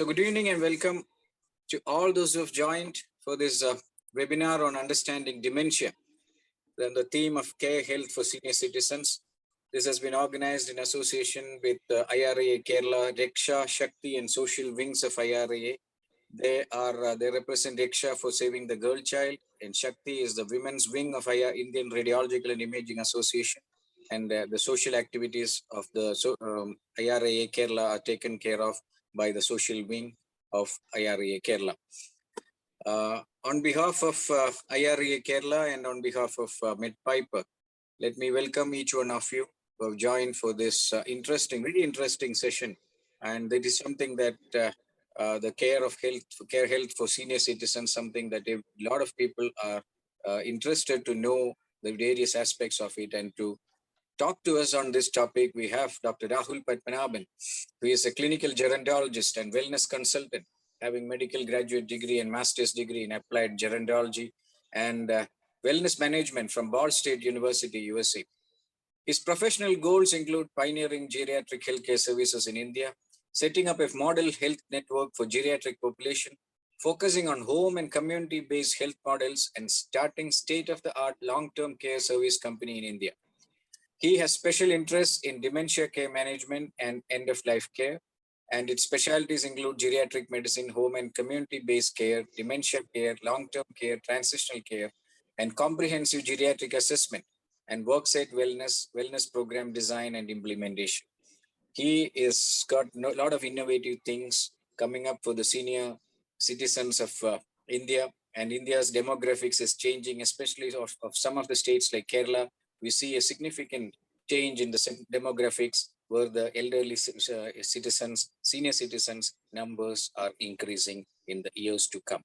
So good evening and welcome to all those who have joined for this webinar on understanding dementia. Then the theme of care health for senior citizens. This has been organized in association with IRIA Kerala, Reksha, Shakti and social wings of IRIA. They represent Reksha for saving the girl child, and Shakti is the women's wing of Indian Radiological and Imaging Association. And the social activities of the IRIA Kerala are taken care of by the social wing of IRIA Kerala. On behalf of IRIA Kerala and on behalf of MedPiper, let me welcome each one of you who have joined for this very interesting session. And it is something that the care health for senior citizens, something that a lot of people are interested to know the various aspects of it. And to talk to us on this topic, we have Dr. Rahul Padmanabhan, who is a clinical gerontologist and wellness consultant, having medical graduate degree and master's degree in applied gerontology and wellness management from Ball State University, USA. His professional goals include pioneering geriatric healthcare services in India, setting up a model health network for geriatric population, focusing on home and community-based health models, and starting state-of-the-art long-term care service company in India. He has special interests in dementia care management and end-of-life care, and its specialties include geriatric medicine, home and community-based care, dementia care, long-term care, transitional care, and comprehensive geriatric assessment, and worksite wellness program design and implementation. He is got a lot of innovative things coming up for the senior citizens of India, and India's demographics is changing, especially of some of the states like Kerala. We see a significant change in the demographics where the elderly citizens, senior citizens numbers are increasing in the years to come.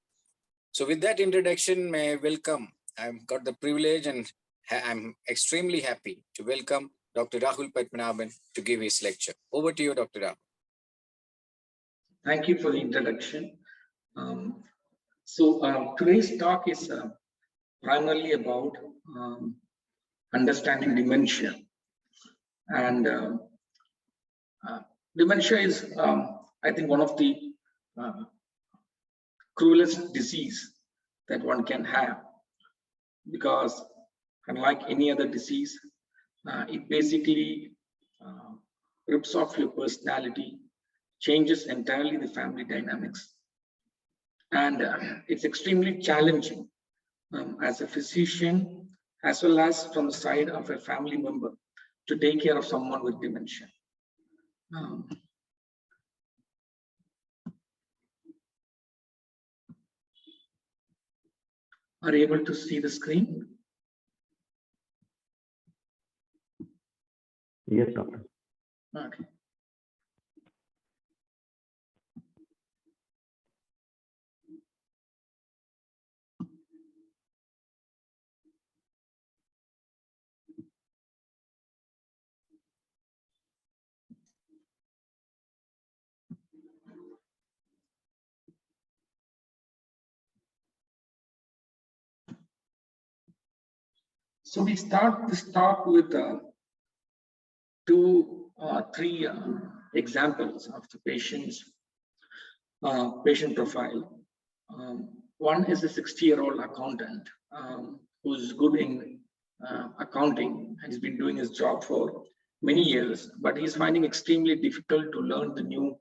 So with that introduction, may I welcome, I've got the privilege and I'm extremely happy to welcome Dr. Rahul Padmanabhan to give his lecture. Over to you, Dr. Rahul. Thank you for the introduction. Today's talk is primarily about understanding dementia. And dementia is, I think, one of the cruelest disease that one can have, because unlike any other disease, it basically rips off your personality, changes entirely the family dynamics. And it's extremely challenging as a physician, as well as from the side of a family member, to take care of someone with dementia. Are you able to see the screen? Yes, doctor. Okay. So we start this talk with three examples of the patient's patient profile. One is a 60-year-old accountant who's good in accounting and has been doing his job for many years, but he's finding extremely difficult to learn the new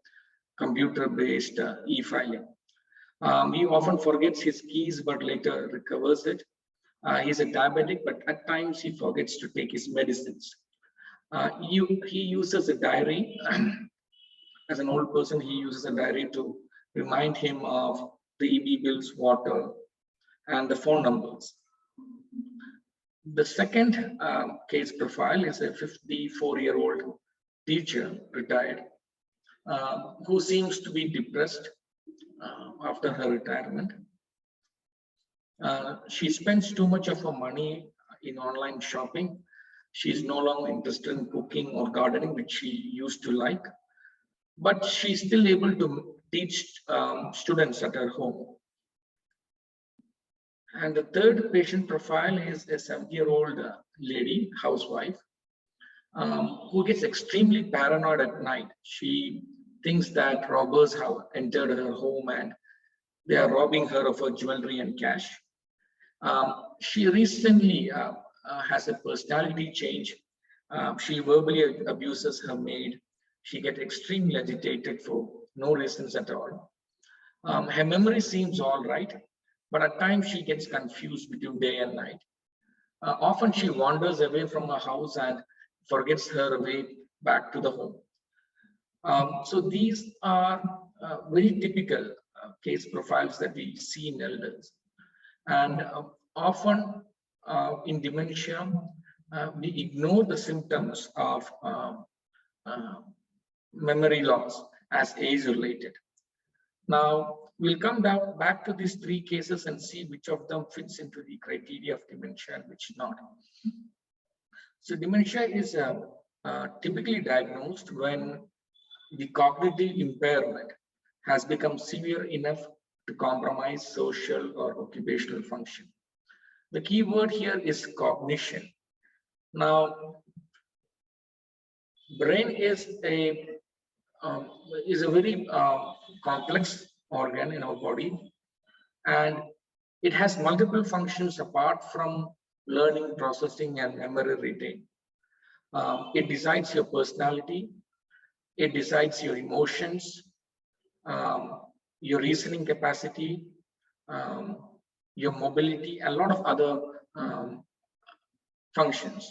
computer-based e-filing. He often forgets his keys, but later recovers it. He's a diabetic, but at times he forgets to take his medicines. He uses a diary. As an old person, he uses a diary to remind him of the EB bills, water, and the phone numbers. The second case profile is a 54-year-old teacher, retired, who seems to be depressed after her retirement. She spends too much of her money in online shopping. She's no longer interested in cooking or gardening, which she used to like, but she's still able to teach students at her home. And the third patient profile is a 70-year-old lady, housewife, who gets extremely paranoid at night. She thinks that robbers have entered her home and they are robbing her of her jewelry and cash. She recently has a personality change. She verbally abuses her maid. She gets extremely agitated for no reasons at all. Her memory seems all right, but at times she gets confused between day and night. Often she wanders away from her house and forgets her way back to the home. So these are very typical case profiles that we see in elders. And often in dementia, we ignore the symptoms of memory loss as age-related. Now, we'll come back to these three cases and see which of them fits into the criteria of dementia and which not. So dementia is typically diagnosed when the cognitive impairment has become severe enough to compromise social or occupational function. The key word here is cognition. Now, brain is a very complex organ in our body, and it has multiple functions apart from learning, processing, and memory retain. It decides your personality, it decides your emotions, your reasoning capacity, your mobility, a lot of other functions.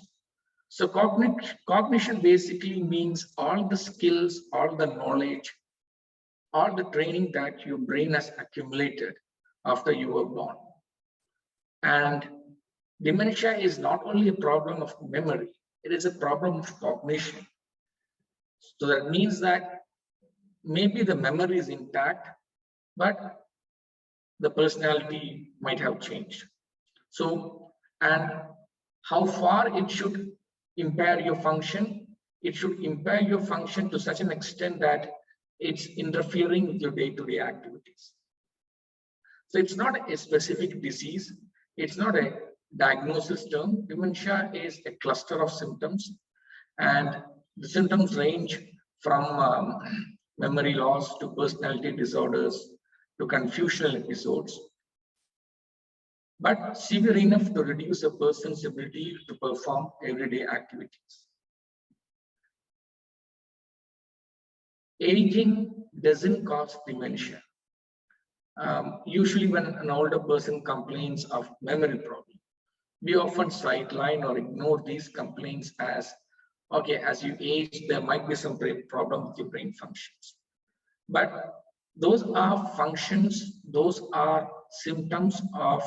So cognition basically means all the skills, all the knowledge, all the training that your brain has accumulated after you were born. And dementia is not only a problem of memory, it is a problem of cognition. So that means that maybe the memory is intact, but the personality might have changed. So, and how far it should impair your function? It should impair your function to such an extent that it's interfering with your day-to-day activities. So it's not a specific disease. It's not a diagnosis term. Dementia is a cluster of symptoms, and the symptoms range from memory loss to personality disorders to confusional episodes, but severe enough to reduce a person's ability to perform everyday activities. Aging doesn't cause dementia. Usually when an older person complains of memory problem, we often sideline or ignore these complaints as, okay, as you age, there might be some problem with your brain functions. But those are functions, those are symptoms of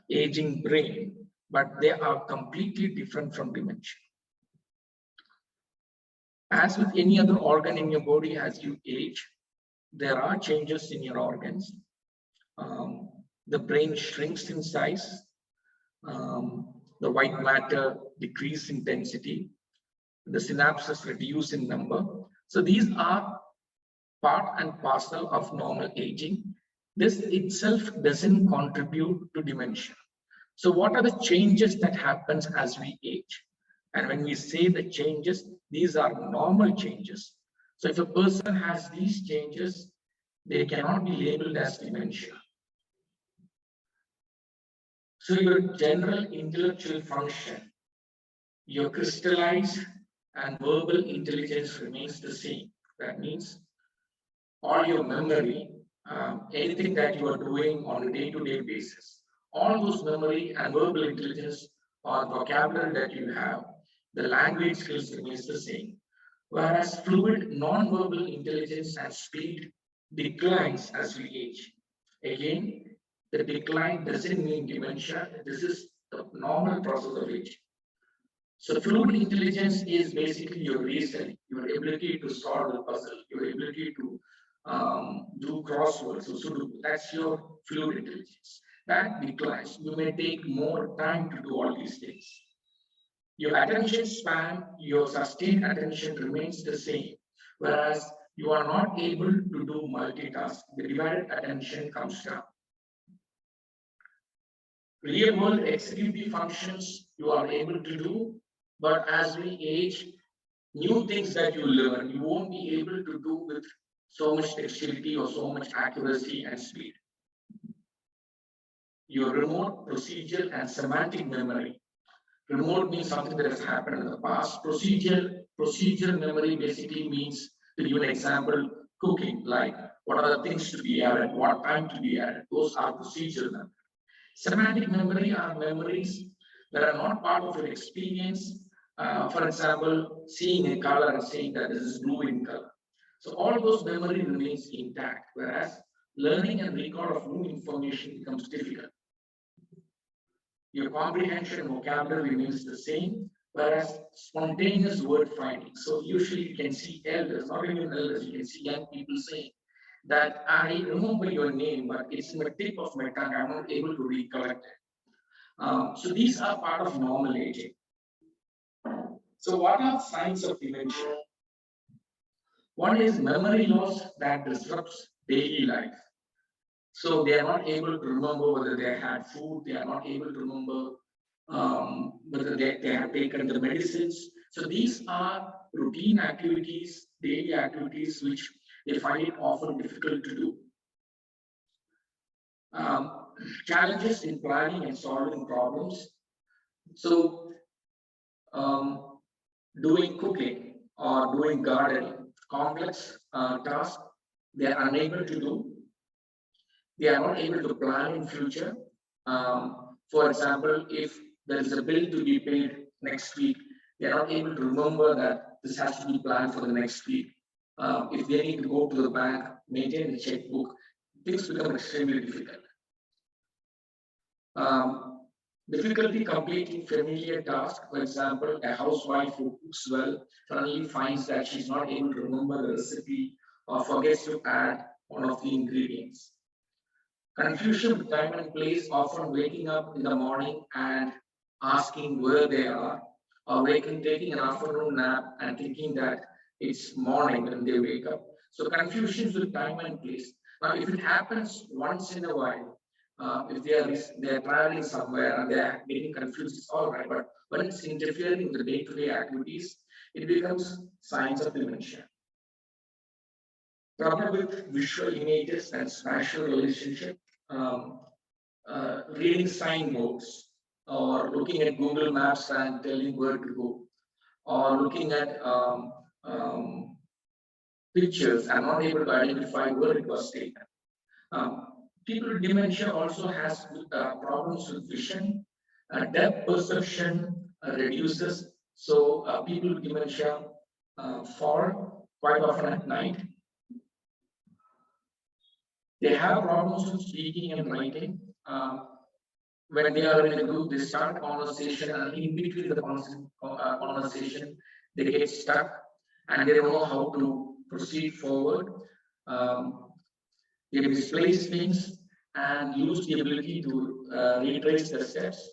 aging brain, but they are completely different from dementia. As with any other organ in your body, as you age, there are changes in your organs. The brain shrinks in size. The white matter decreases in density. The synapses reduce in number. So these are part and parcel of normal aging. This itself doesn't contribute to dementia. So what are the changes that happens as we age? And when we say the changes, these are normal changes. So if a person has these changes, they cannot be labeled as dementia. So your general intellectual function, your crystallized and verbal intelligence remains the same. That means all your memory, anything that you are doing on a day-to-day basis, all those memory and verbal intelligence or vocabulary that you have, the language skills remains the same. Whereas fluid non-verbal intelligence and speed declines as we age. Again, the decline doesn't mean dementia. This is the normal process of aging. So fluid intelligence is basically your reasoning, your ability to solve the puzzle, your ability to do crosswords. So that's your fluid intelligence. That declines. You may take more time to do all these things. Your attention span, your sustained attention remains the same, whereas you are not able to do multitask. The divided attention comes down. Real world executive functions you are able to do, but as we age, new things that you learn, you won't be able to do with so much dexterity or so much accuracy and speed. Your remote, procedural, and semantic memory. Remote means something that has happened in the past. Procedural memory basically means, to give an example, cooking, like what are the things to be added, what time to be added. Those are procedural memory. Semantic memory are memories that are not part of your experience. For example, seeing a color and saying that this is blue in color. So all those memory remains intact, whereas learning and recall of new information becomes difficult. Your comprehension and vocabulary remains the same, whereas spontaneous word finding. So usually you can see elders, not even elders, you can see young people saying that I remember your name, but it's in the tip of my tongue, I'm not able to recollect it. So these are part of normal aging. So what are signs of dementia? One is memory loss that disrupts daily life. So they are not able to remember whether they had food, they are not able to remember whether they have taken the medicines. So these are routine activities, daily activities, which they find it often difficult to do. Challenges in planning and solving problems. So doing cooking or doing gardening, complex tasks, they are unable to do. They are not able to plan in future. For example, if there is a bill to be paid next week, they are not able to remember that this has to be planned for the next week. If they need to go to the bank, maintain the checkbook, things become extremely difficult. Difficulty completing familiar tasks. For example, a housewife who cooks well suddenly finds that she's not able to remember the recipe or forgets to add one of the ingredients. Confusion with time and place, often waking up in the morning and asking where they are, or taking an afternoon nap and thinking that it's morning when they wake up. So confusions with time and place. Now, if it happens once in a while, if they are traveling somewhere and they are getting confused, it's all right. But when it's interfering with the day-to-day activities, it becomes signs of dementia. Problem with visual images and spatial relationship, reading signboards, or looking at Google Maps and telling where to go, or looking at pictures and not able to identify where it was taken. People with dementia also has problems with vision. Depth perception reduces. So people with dementia fall quite often at night. They have problems with speaking and writing. When they are in a group, they start a conversation, and in between the conversation, they get stuck and they don't know how to proceed forward. They misplace things and lose the ability to retrace their steps.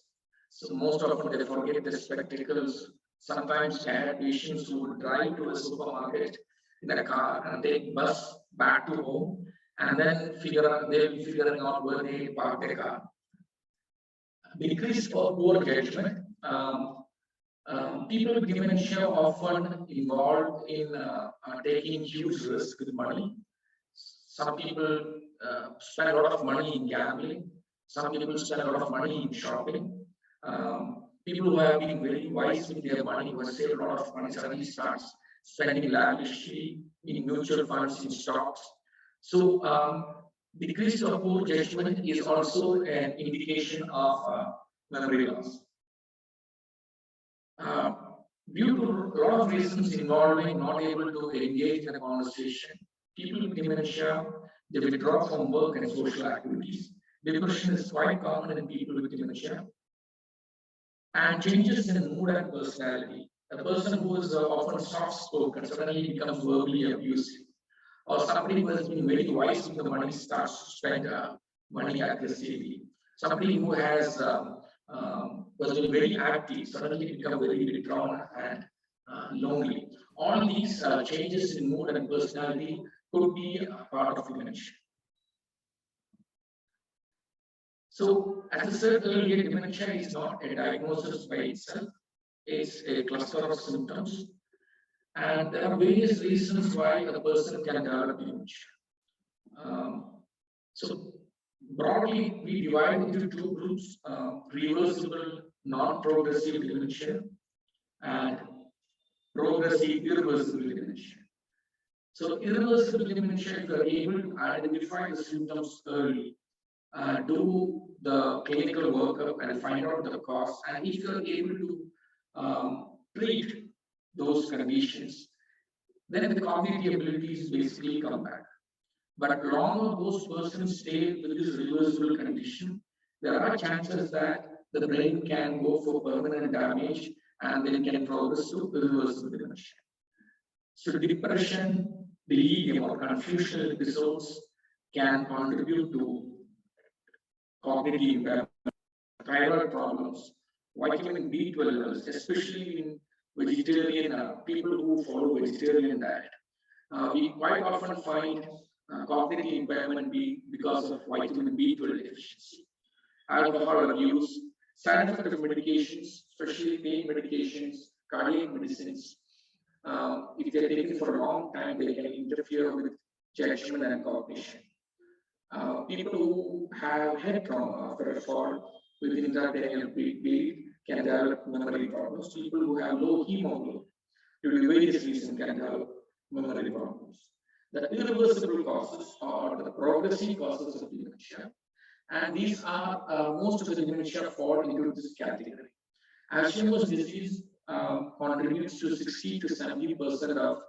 So most often they forget their spectacles. Sometimes I had patients who would drive to a supermarket in a car and take bus back to home, and then they'll be figuring out where they park their car. Decrease or poor judgment. People with dementia often involved in taking huge risks with money. Some people spend a lot of money in gambling. Some people spend a lot of money in shopping. People who have been very wise with their money, who have saved a lot of money, suddenly starts spending lavishly in mutual funds, in stocks. So decrease of poor judgment is also an indication of memory loss. Due to a lot of reasons involving not able to engage in a conversation, people with dementia, they withdraw from work and social activities. Depression is quite common in people with dementia. And changes in mood and personality. A person who is often soft-spoken suddenly becomes verbally abusive. Or somebody who has been very wise with the money starts to spend money aggressively. Somebody who has been very active suddenly become very withdrawn and lonely. All these changes in mood and personality could be a part of dementia. So, as I said earlier, dementia is not a diagnosis by itself. It's a cluster of symptoms. And there are various reasons why a person can develop dementia. So broadly, we divide into two groups, reversible non-progressive dementia and progressive irreversible dementia. So irreversible dementia, if you are able to identify the symptoms early, do the clinical workup and find out the cause, and if you are able to treat those conditions, then the cognitive abilities basically come back. But longer those persons stay with this reversible condition, there are chances that the brain can go for permanent damage and then can progress to irreversible dementia. So depression, delirium, or confusional episodes can contribute to cognitive impairment, thyroid problems, vitamin B12 levels, especially in vegetarian people who follow vegetarian diet. We quite often find cognitive impairment because of vitamin B12 deficiency, alcohol abuse, side effect of medications, especially pain medications, cardiac medicines. If they're taken for a long time, they can interfere with judgment and cognition. People who have head trauma after a fall within that period can develop memory problems. People who have low hemoglobin due to various reasons can develop memory problems. The irreversible causes are the progressive causes of dementia, and these are most of the dementia fall into this category. Alzheimer's disease contributes to 60 to 70% of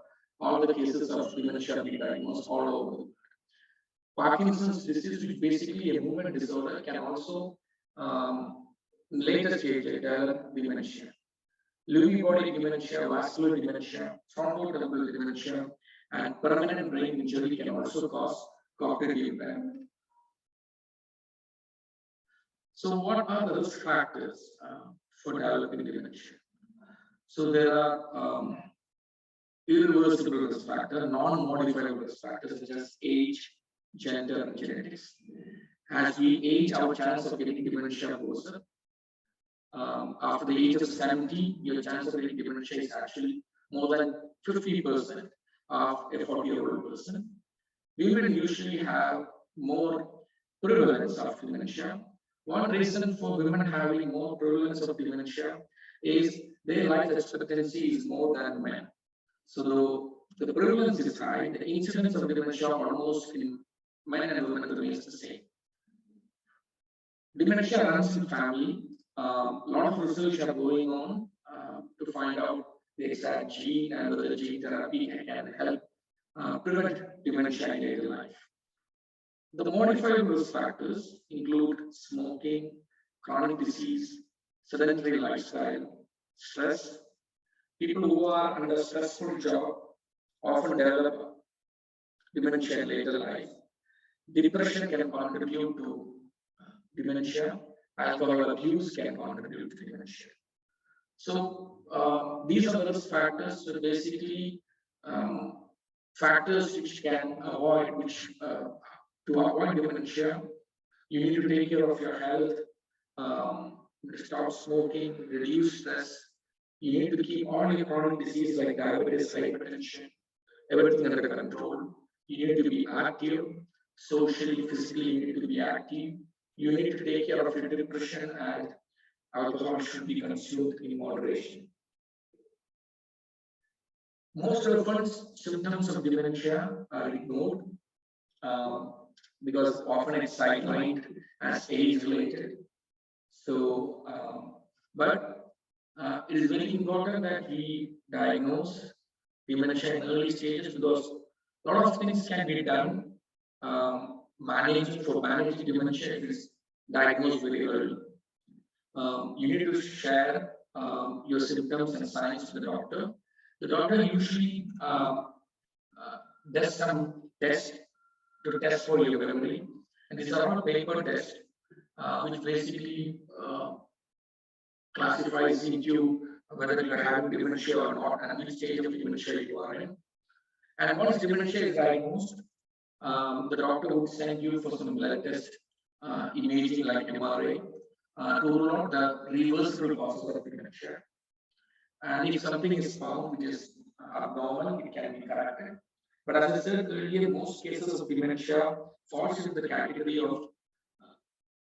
all the cases of dementia being diagnosed all over the world. Parkinson's disease, which is basically a movement disorder, can also in later stage develop dementia. Lewy body dementia, vascular dementia, frontotemporal dementia, and permanent brain injury can also cause cognitive impairment. So what are the risk factors for developing dementia? So there are irreversible risk factors, non-modifiable risk factors such as age, gender, and genetics. As we age, our chance of getting dementia goes up. After the age of 70, your chance of getting dementia is actually more than 50% of a 40-year-old person. Women usually have more prevalence of dementia. One reason for women having more prevalence of dementia is their life expectancy is more than men. So the prevalence is high, the incidence of dementia almost in men and women remains the same. Dementia runs in family. A lot of research are going on to find out the exact gene and whether gene therapy can help prevent dementia in later life. The modifiable risk factors include smoking, chronic disease, sedentary lifestyle, stress. People who are under a stressful job often develop dementia in later life. Depression can contribute to dementia. Alcohol abuse can contribute to dementia. So these are the risk factors. So basically, factors which can avoid, to avoid dementia, you need to take care of your health, stop smoking, reduce stress. You need to keep all your chronic diseases like diabetes, hypertension, everything under control. You need to be active, socially, physically, you need to be active. You need to take care of your depression, and alcohol should be consumed in moderation. Most often, symptoms of dementia are ignored because often it's sidelined as age-related. So, but it is very important that we diagnose dementia in early stages because a lot of things can be done managing dementia if it is diagnosed very early. You need to share your symptoms and signs to the doctor. The doctor usually does some tests to test for your memory, and these are all paper tests, which basically classifies into whether you are having dementia or not and which stage of dementia you are in. And once dementia is diagnosed, the doctor would send you for some blood test, imaging like MRI, to rule out the reversible causes of dementia. And if something is found which is abnormal, it can be corrected. But as I said earlier, most cases of dementia falls into the category of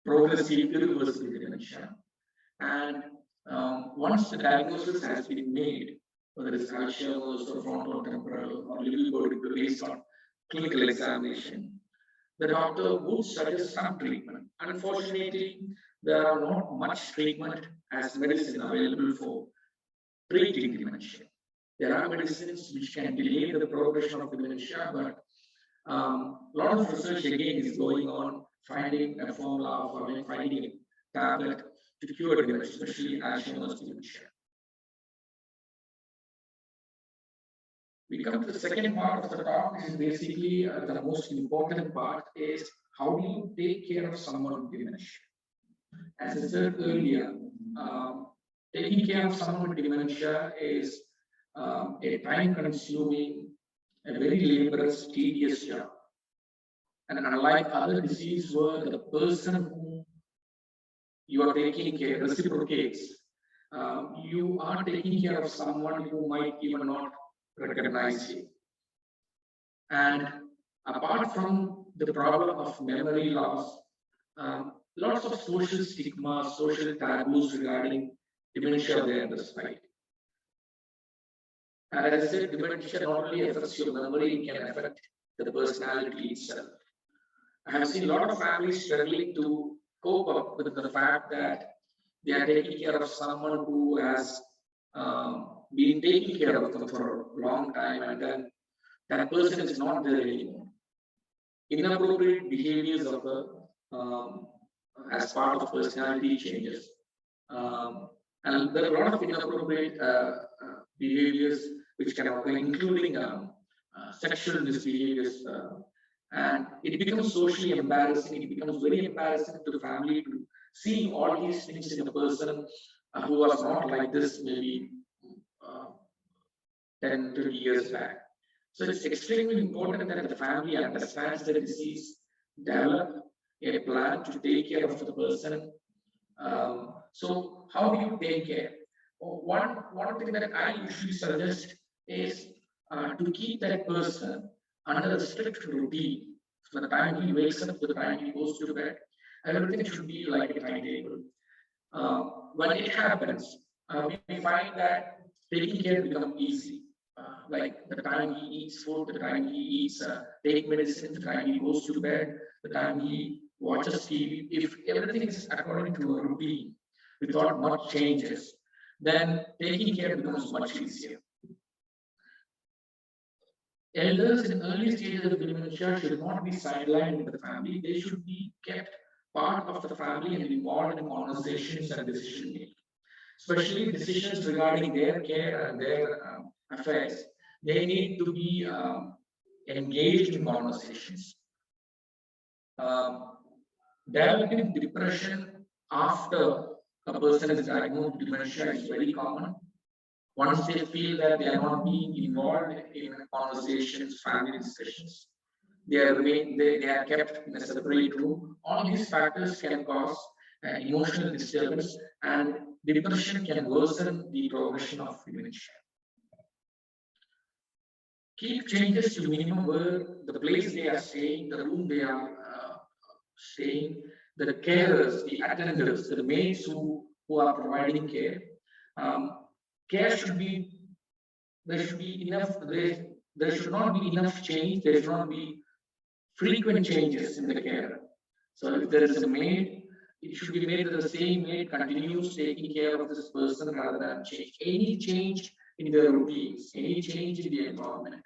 progressive irreversible dementia. And once the diagnosis has been made, whether it's Alzheimer's or frontotemporal or Lewy body based on clinical examination, the doctor would suggest some treatment. Unfortunately, there are not much treatment as medicine available for treating dementia. There are medicines which can delay the progression of dementia, but a lot of research again is going on finding a formula or finding a tablet to cure dementia, especially Alzheimer's dementia. We come to the second part of the talk, which is basically the most important part is how do you take care of someone with dementia? As I said earlier, taking care of someone with dementia is a time-consuming, a very laborious, tedious job. And unlike other diseases where the person who you are taking care reciprocates, you are taking care of someone who might even not recognize you. And apart from the problem of memory loss, lots of social stigma, social taboos regarding dementia awareness, right? And as I said, dementia not only affects your memory, it can affect the personality itself. I have seen a lot of families struggling to cope up with the fact that they are taking care of someone who has been taking care of them for a long time, and then that person is not there anymore. Inappropriate behaviors occur as part of personality changes. And there are a lot of inappropriate behaviors which can occur, including sexual misbehaviors. And it becomes socially embarrassing. It becomes very embarrassing to the family to see all these things in a person who was not like this maybe 10, 30 years back. So it's extremely important that the family understands the disease, develop a plan to take care of the person. So how do you take care? One thing that I usually suggest is to keep that person under a strict routine. From the time he wakes up to the time he goes to bed, everything should be like a timetable. When it happens, we find that taking care becomes easy. Like the time he eats food, the time he eats, take medicine, the time he goes to bed, the time he watches TV. If everything is according to a routine, without much changes, then taking care becomes much easier. Elders in early stages of dementia should not be sidelined with the family. They should be kept part of the family and involved in conversations and decision making, especially decisions regarding their care and their affairs. They need to be engaged in conversations. Developing depression after a person is diagnosed with dementia is very common. Once they feel that they are not being involved in conversations, family discussions, they are kept in a separate room. All these factors can cause emotional disturbance, and depression can worsen the progression of dementia. Keep changes to minimum where the place they are staying, the room they are staying, the carers, the attendants, the maids who are providing care. Care should be, there should be enough, there should not be enough change, there should not be frequent changes in the care. So if there is a maid, it should be made that the same maid continues taking care of this person rather than change. Any change in their routines, any change in the environment,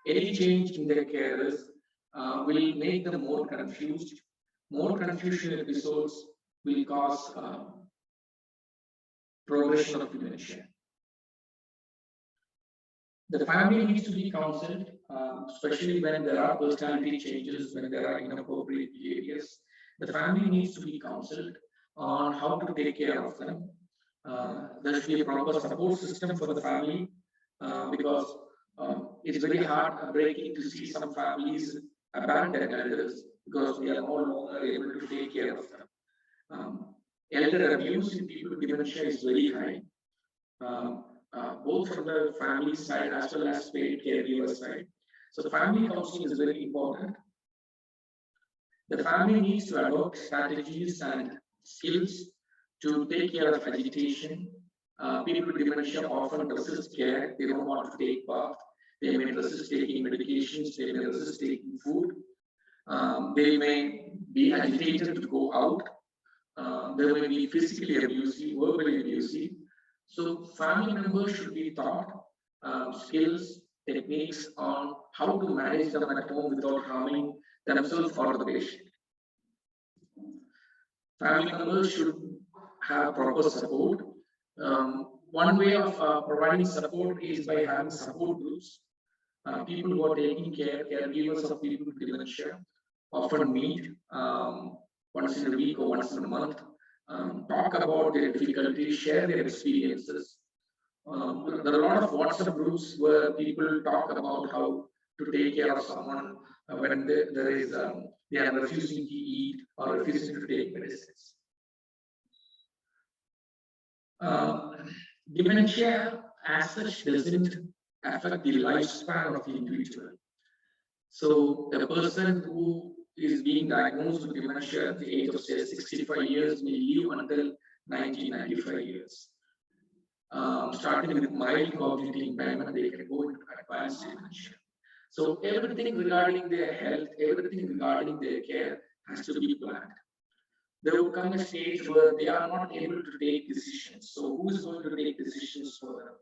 any change in their carers will make them more confused. More confusion episodes will cause progression of dementia. The family needs to be counseled, especially when there are personality changes, when there are inappropriate behaviors. The family needs to be counseled on how to take care of them. There should be a proper support system for the family because it's very heartbreaking to see some families abandon elders because they are no longer able to take care of them. Elder abuse in people with dementia is very high. both from the family side as well as paid caregiver side. So the family counseling is very important. The family needs to adopt strategies and skills to take care of agitation. People with dementia often resist care. They don't want to take bath. They may resist taking medications. They may resist taking food. They may be agitated to go out. They may be physically abusive, verbally abusive. So family members should be taught skills, techniques on how to manage them at home without harming themselves or the patient. Family members should have proper support. One way of providing support is by having support groups. People who are taking care, caregivers of people with dementia, often meet once in a week or once in a month, talk about their difficulties, share their experiences. There are a lot of WhatsApp groups where people talk about how to take care of someone when they are refusing to eat or refusing to take medicines. Dementia as such doesn't affect the lifespan of the individual. So a person who is being diagnosed with dementia at the age of say 65 years may live until 95 years. Starting with mild cognitive impairment, they can go into advanced dementia. So everything regarding their health, everything regarding their care has to be planned. There will come a stage where they are not able to take decisions. So who is going to take decisions for them?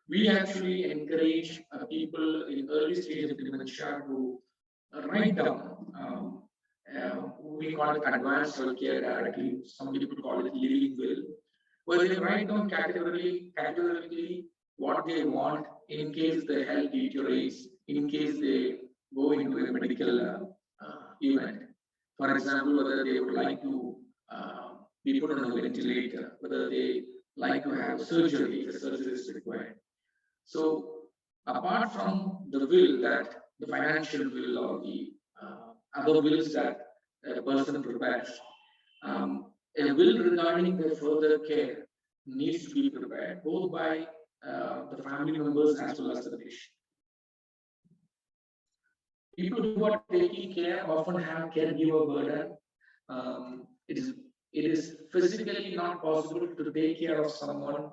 We actually encourage people in early stage of dementia to write down. We call it advanced healthcare directly. Some people call it living will, where they write down categorically what they want in case their health deteriorates, in case they go into a medical event. For example, whether they would like to be put on a ventilator, whether they like to have surgery if a surgery is required. So apart from the will, that the financial will or the other wills that a person prepares, a will regarding the further care needs to be prepared both by the family members as well as the patient. People who are taking care often have caregiver burden. It is physically not possible to take care of someone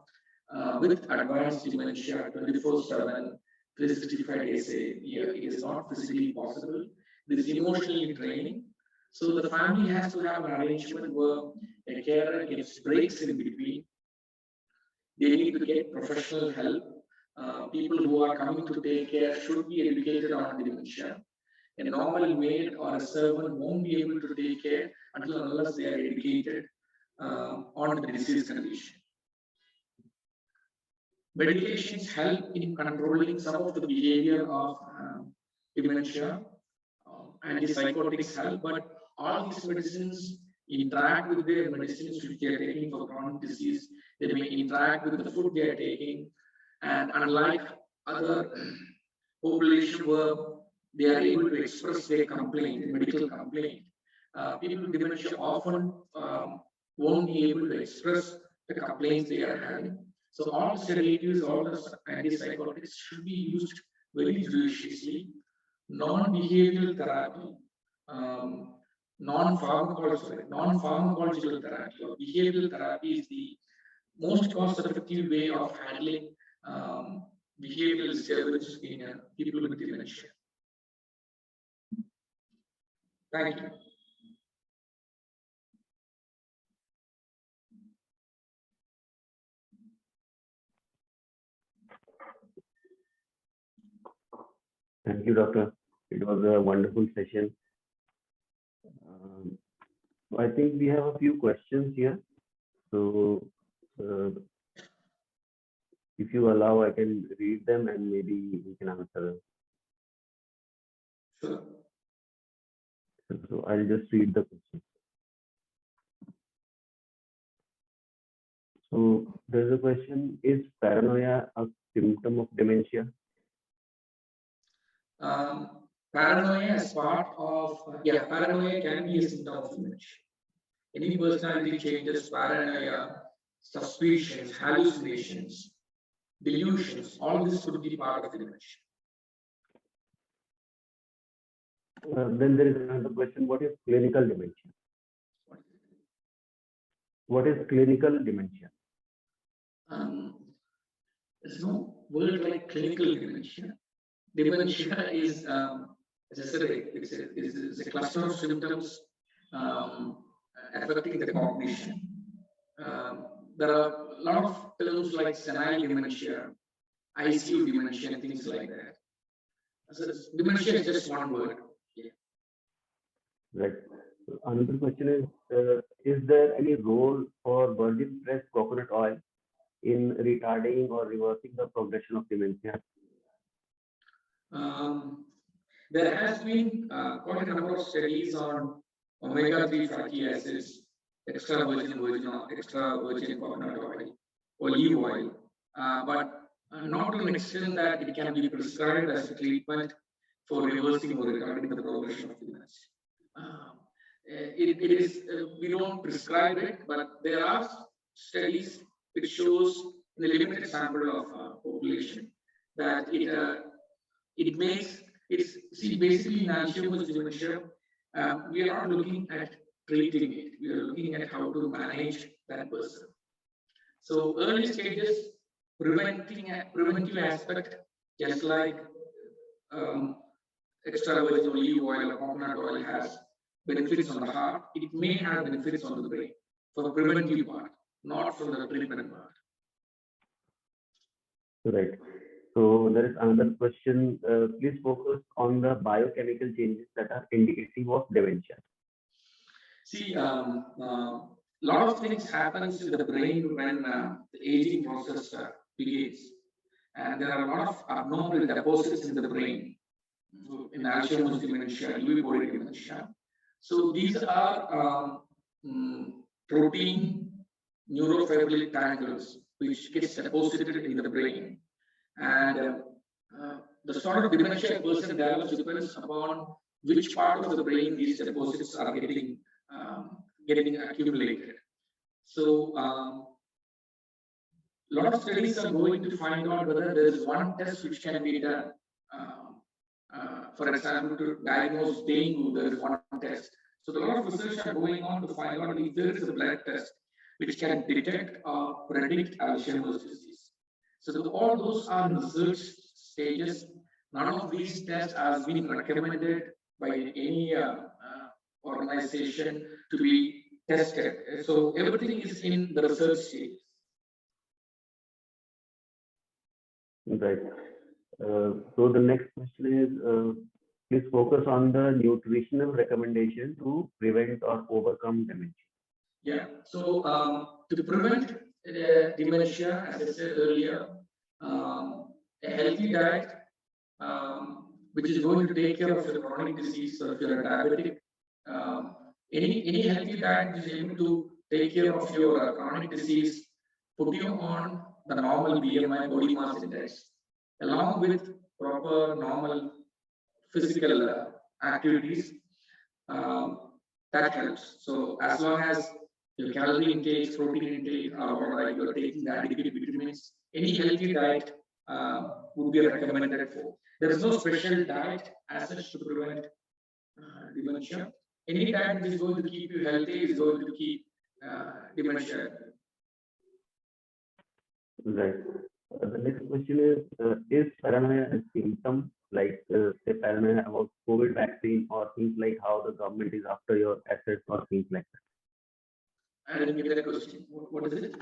with advanced dementia 24/7, 365 days a year. It is not physically possible. It is emotionally draining. So the family has to have an arrangement where a carer gets breaks in between. They need to get professional help. People who are coming to take care should be educated on dementia. A normal maid or a servant won't be able to take care until unless they are educated on the disease condition. Medications help in controlling some of the behavior of dementia. Antipsychotics help, but all these medicines interact with their medicines which they are taking for chronic disease. They may interact with the food they are taking, and unlike other population where they are able to express their complaint, medical complaint, people with dementia often won't be able to express the complaints they are having. So all sedatives, all the antipsychotics should be used very judiciously. Non-behavioral therapy, non-pharmacological therapy or behavioral therapy is the most cost-effective way of handling behavioral disturbance in people with dementia. Thank you. Thank you, Doctor. It was a wonderful session. I think we have a few questions here. So if you allow, I can read them and maybe we can answer them. Sure. So I'll just read the question. So there's a question, is paranoia a symptom of dementia? Paranoia is part of, paranoia can be a symptom of dementia. Any personality changes, paranoia, suspicions, hallucinations, delusions, all this could be part of dementia. Then there is another question. What is clinical dementia? What is clinical dementia? There's no word like clinical dementia. Dementia is, as I said, it's a cluster of symptoms affecting the cognition. There are a lot of terms like senile dementia, ICU dementia, and things like that. So dementia is just one word. Yeah. Right. Another question is there any role for virgin pressed coconut oil in retarding or reversing the progression of dementia? There has been quite a number of studies on omega-3 fatty acids, extra virgin coconut oil, olive oil, but not to an extent that it can be prescribed as a treatment for reversing or retarding the progression of dementia. We don't prescribe it, but there are studies which shows in a limited sample of population that it makes basically in Alzheimer's dementia. We are not looking at treating it. We are looking at how to manage that person. So early stages, preventive aspect, just like extra virgin olive oil or coconut oil has benefits on the heart, it may have benefits on the brain for the preventive part, not for the treatment part. Right. So there is another question. Please focus on the biochemical changes that are indicative of dementia. See, a lot of things happens in the brain when the aging process begins, and there are a lot of abnormal deposits in the brain in Alzheimer's dementia, Lewy body dementia. So these are protein neurofibrillary tangles which gets deposited in the brain, and the sort of dementia a person develops depends upon which part of the brain these deposits are getting accumulated. So a lot of studies are going to find out whether there is one test which can be done. For example, to diagnose dengue, there is one test. So a lot of research are going on to find out if there is a blood test which can detect or predict Alzheimer's disease. So all those are in research stages. None of these tests has been recommended by any organization to be tested. So everything is in the research stage. Right. So the next question is, please focus on the nutritional recommendation to prevent or overcome dementia. Yeah. So to prevent dementia, as I said earlier, a healthy diet, which is going to take care of your chronic disease. So if you're a diabetic, any healthy diet is able to take care of your chronic disease, put you on the normal BMI, body mass index, along with proper normal physical activities, that helps. So as long as your calorie intake, protein intake, or you're taking the adequate vitamins, any healthy diet would be recommended for. There is no special diet as such to prevent dementia. Any diet that is going to keep you healthy is going to keep dementia. Right. The next question is paranoia a symptom, like say paranoia about COVID vaccine or things like how the government is after your assets or things like that? I didn't get that question. What is it?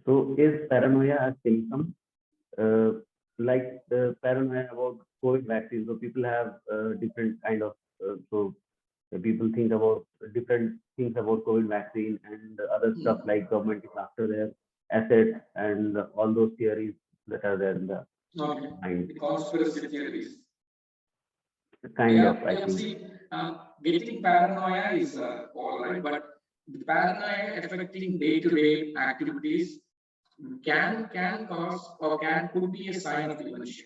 So is paranoia a symptom, like the paranoia about COVID vaccine? So people have different kind of, so people think about different things about COVID vaccine and other stuff like government is after their assets and all those theories that are there in the mind. The conspiracy theories. Kind of, I think. See, getting paranoia is all right, but the paranoia affecting day-to-day activities can cause or could be a sign of dementia.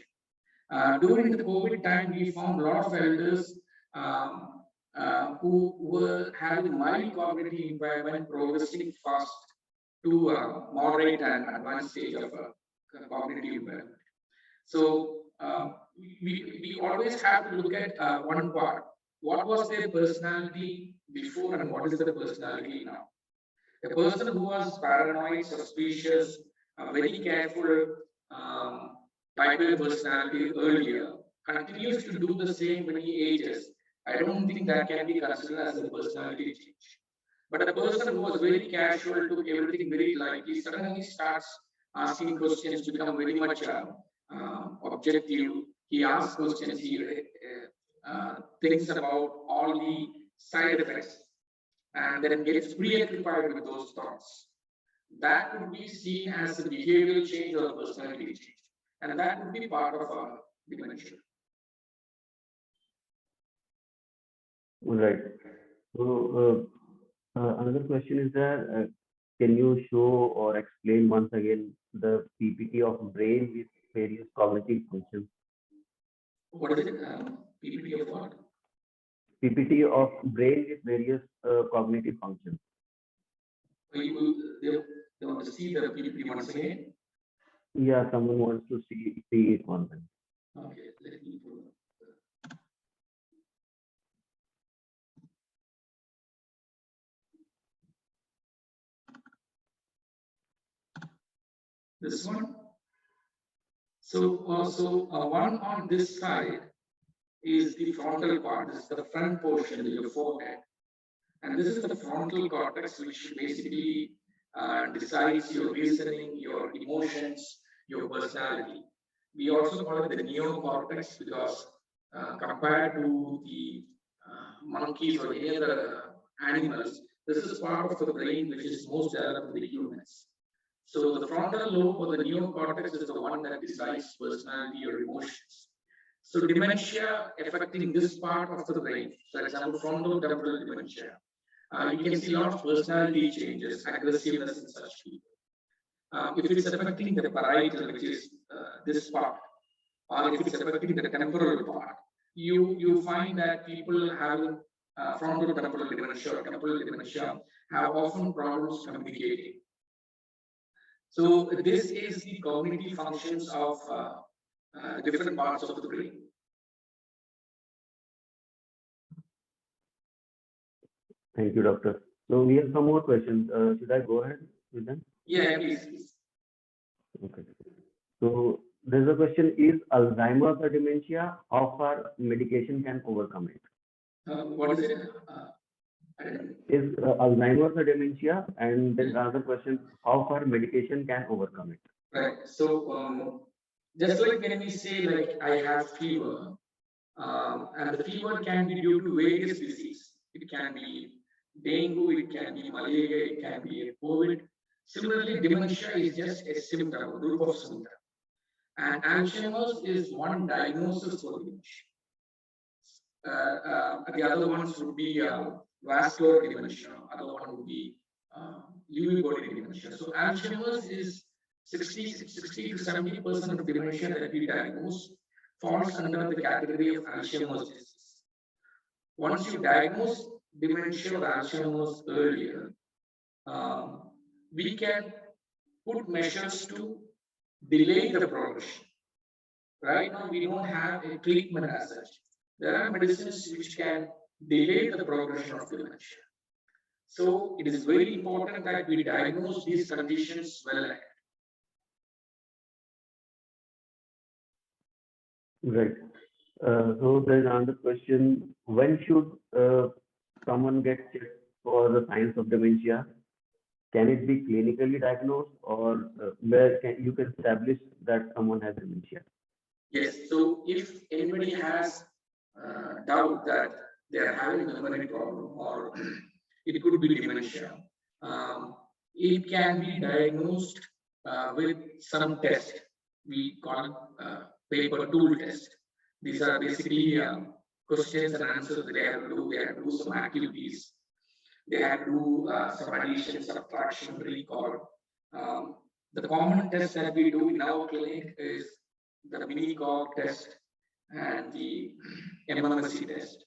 During the COVID time, we found a lot of elders who were having mild cognitive impairment progressing fast to moderate and advanced stage of cognitive impairment. So we always have to look at one part. What was their personality before and what is the personality now? A person who was paranoid, suspicious, very careful type of personality earlier continues to do the same when he ages. I don't think that can be considered as a personality change. But a person who was very casual, took everything very lightly, suddenly starts asking questions, become very much objective. He asks questions, he thinks about all the side effects, and then gets preoccupied with those thoughts. That would be seen as a behavioral change or a personality change. And that would be part of our dementia. Right. So another question is that can you show or explain once again the PPT of brain with various cognitive functions? What is it? PPT of what? PPT of brain with various cognitive functions. They want to see the PPT once again? Yeah, someone wants to see it once again. Okay, let me pull up. This one. So one on this side is the frontal part. This is the front portion of your forehead. And this is the frontal cortex, which basically decides your reasoning, your emotions, your personality. We also call it the neocortex because compared to the monkeys or any other animals, this is part of the brain which is most developed in the humans. So the frontal lobe or the neocortex is the one that decides personality or emotions. So dementia affecting this part of the brain, for example, frontotemporal dementia, you can see a lot of personality changes, aggressiveness in such people. If it's affecting the parietal, which is this part, or if it's affecting the temporal part, you find that people having frontotemporal dementia or temporal dementia have often problems communicating. So this is the cognitive functions of different parts of the brain. Thank you, doctor. So we have some more questions. Should I go ahead with them? Yeah, please. Okay. So there's a question: is Alzheimer's a dementia? How far medication can overcome it? What is it? Is Alzheimer's a dementia? And then another question: how far medication can overcome it? Right. So just like when we say, like, I have fever, and the fever can be due to various disease. It can be dengue, it can be malaria, it can be COVID. Similarly, dementia is just a symptom, a group of symptoms. And Alzheimer's is one diagnosis for dementia. The other ones would be vascular dementia, other one would be Lewy body dementia. So Alzheimer's is 60 to 70% of dementia that we diagnose falls under the category of Alzheimer's disease. Once you diagnose dementia or Alzheimer's earlier, we can put measures to delay the progression. Right now, we don't have a treatment as such. There are medicines which can delay the progression of dementia. So it is very important that we diagnose these conditions well ahead. Right. So there's another question: when should someone get checked for the signs of dementia? Can it be clinically diagnosed, or where you can establish that someone has dementia? Yes. So if anybody has doubt that they are having a memory problem or it could be dementia, it can be diagnosed with some test. We call it paper tool test. These are basically questions and answers that they have to do. They have to do some activities. They have to do some addition, subtraction, recall. The common test that we do in our clinic is the mini cog test and the MMSE test.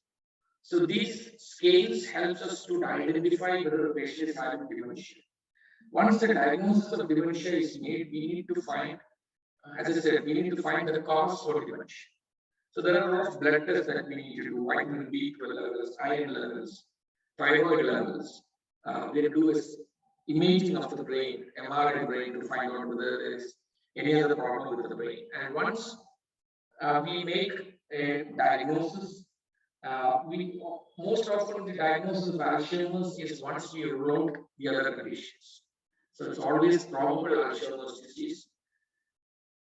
So these scales helps us to identify whether the patient is having dementia. Once the diagnosis of dementia is made, we need to find as I said, we need to find the cause for dementia. So there are a lot of blood tests that we need to do, vitamin B12 levels, iron levels, thyroid levels. We have to do is imaging of the brain, MRI brain, to find out whether there is any other problem with the brain. And once we make a diagnosis, we most often the diagnosis of Alzheimer's is once we rule out the other conditions. So it's always probable Alzheimer's disease.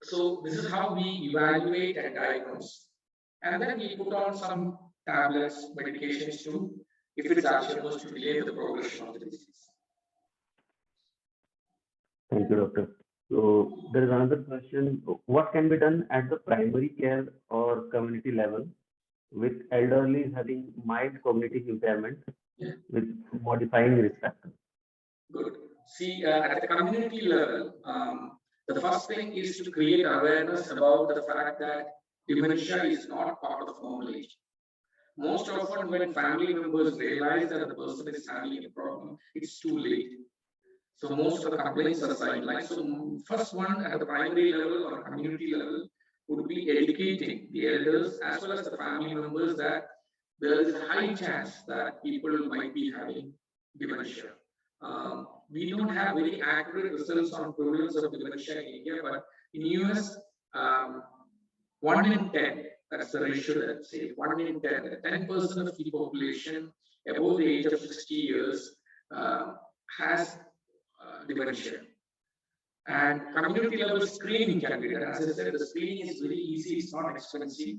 So this is how we evaluate and diagnose. And then we put on some tablets, medications to, if it's Alzheimer's, to delay the progression of the disease. Thank you, doctor. So there is another question. What can be done at the primary care or community level with elderly having mild cognitive impairment with modifying risk factors? Good. See, at the community level, the first thing is to create awareness about the fact that dementia is not part of normal age. Most often when family members realize that the person is having a problem, it's too late. So most of the complaints are sidelined. So first one at the primary level or community level would be educating the elders as well as the family members that there is a high chance that people might be having dementia. We don't have very accurate results on prevalence of dementia in India, but in US, 1 in 10, that's the ratio that say 1 in 10, 10% of the population above the age of 60 years has dementia. And community level screening can be done. As I said, the screening is very easy, it's not expensive.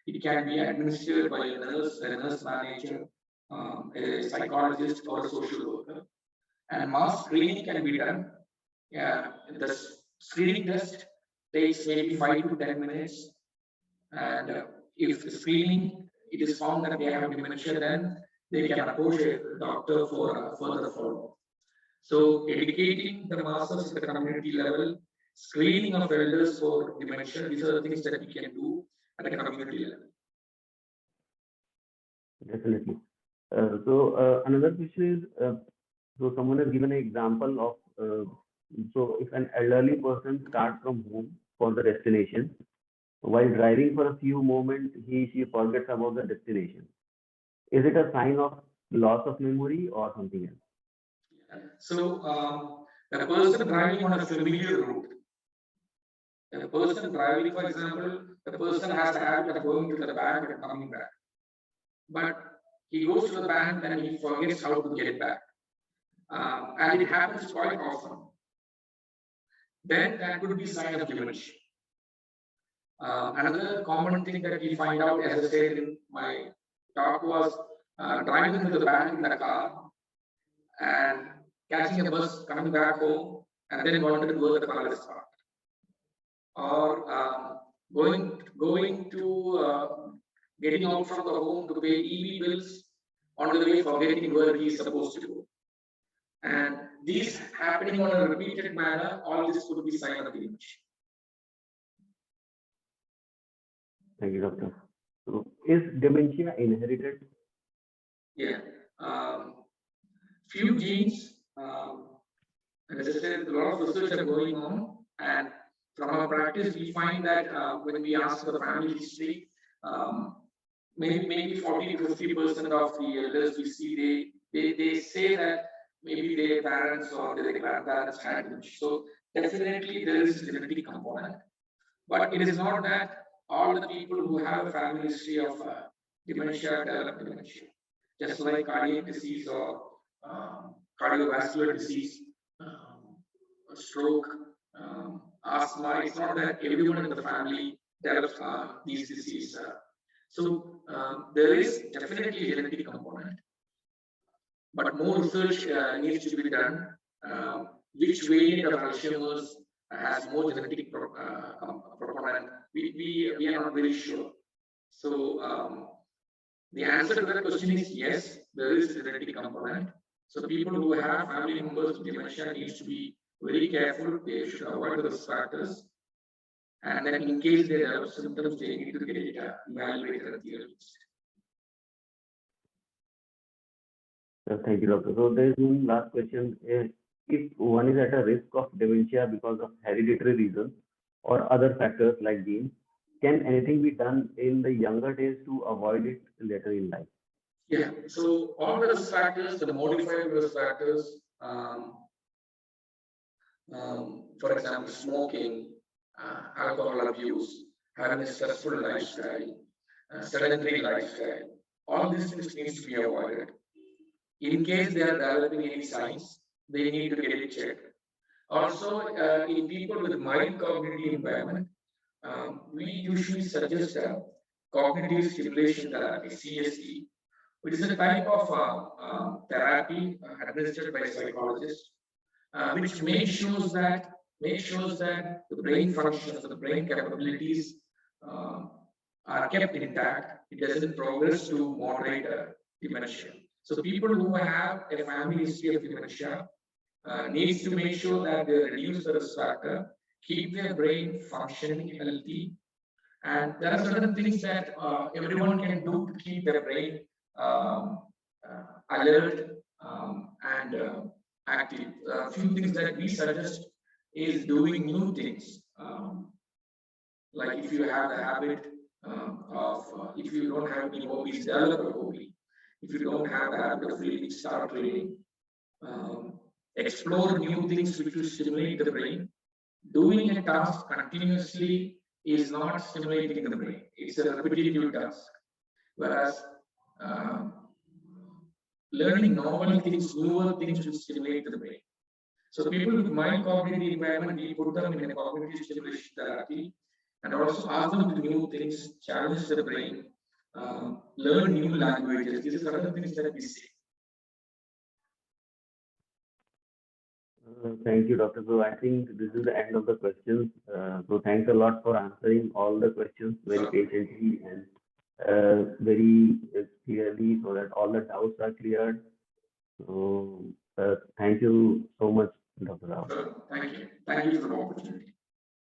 It can be administered by a nurse manager, a psychologist, or a social worker. And mass screening can be done. The screening test takes maybe 5 to 10 minutes. And if the screening, it is found that they have dementia, then they can approach a doctor for further follow-up. So educating the masses at the community level, screening of elders for dementia, these are the things that we can do at the community level. Definitely. Another question is, so someone has given an example of, so if an elderly person starts from home for the destination, while driving for a few moments, she forgets about the destination. Is it a sign of loss of memory or something else? So the person driving on a familiar route, the person driving, for example, the person has the habit of going to the bank and coming back. But he goes to the bank and he forgets how to get back. And it happens quite often. Then that could be a sign of dementia. Another common thing that we find out, as I said in my talk, was driving to the bank in the car and catching a bus, coming back home, and then wondering where the car is parked. Or going to getting out from the home to pay EV bills, on the way forgetting where he is supposed to go. And these happening on a repeated manner, all this could be sign of dementia. Thank you, doctor. So, is dementia inherited? Yeah. Few genes, as I said, a lot of research are going on, and from our practice, we find that when we ask for the family history, maybe 40 to 50% of the elders we see, they say that maybe their parents or their grandparents had dementia. So definitely there is a genetic component, but it is not that all the people who have a family history of dementia develop dementia. Just like cardiac disease or cardiovascular disease, stroke, asthma, it's not that everyone in the family develops these diseases. So there is definitely a genetic component, but more research needs to be done. Which variant of Alzheimer's has more genetic component? We are not very sure. So the answer to that question is yes, there is a genetic component. So the people who have family members with dementia needs to be very careful. They should avoid the risk factors. And then in case they develop symptoms, they need to get it evaluated at the earliest. Thank you, doctor. So there is one last question. If one is at a risk of dementia because of hereditary reasons, or other factors like genes. Can anything be done in the younger days to avoid it later in life? Yeah, so all the risk factors, the modified risk factors, for example, smoking, alcohol abuse, having a stressful lifestyle, sedentary lifestyle, all these things needs to be avoided. In case they are developing any signs, they need to get it checked. Also, in people with mild cognitive impairment, we usually suggest cognitive stimulation therapy, CST, which is a type of therapy administered by psychologists, which makes sure that the brain functions, the brain capabilities uh, are kept intact. It doesn't progress to moderate dementia. So people who have a family history of dementia needs to make sure that they reduce the risk factor, keep their brain functioning healthy, and there are certain things that everyone can do to keep their brain um, alert and active. A few things that we suggest is doing new things. Like if you have the habit if you don't have any hobbies, develop a hobby. If you don't have the habit of reading, start reading. Explore new things which will stimulate the brain. Doing a task continuously is not stimulating the brain. It's a repetitive task. Whereas um, learning novel things, newer things will stimulate the brain. So people with mild cognitive impairment, we put them in a cognitive stimulation therapy and also ask them to do new things, challenge the brain, learn new languages. These are other things that we see. Thank you, Dr. So I think this is the end of the questions. So thanks a lot for answering all the questions very patiently and very clearly so that all the doubts are cleared. So thank you so much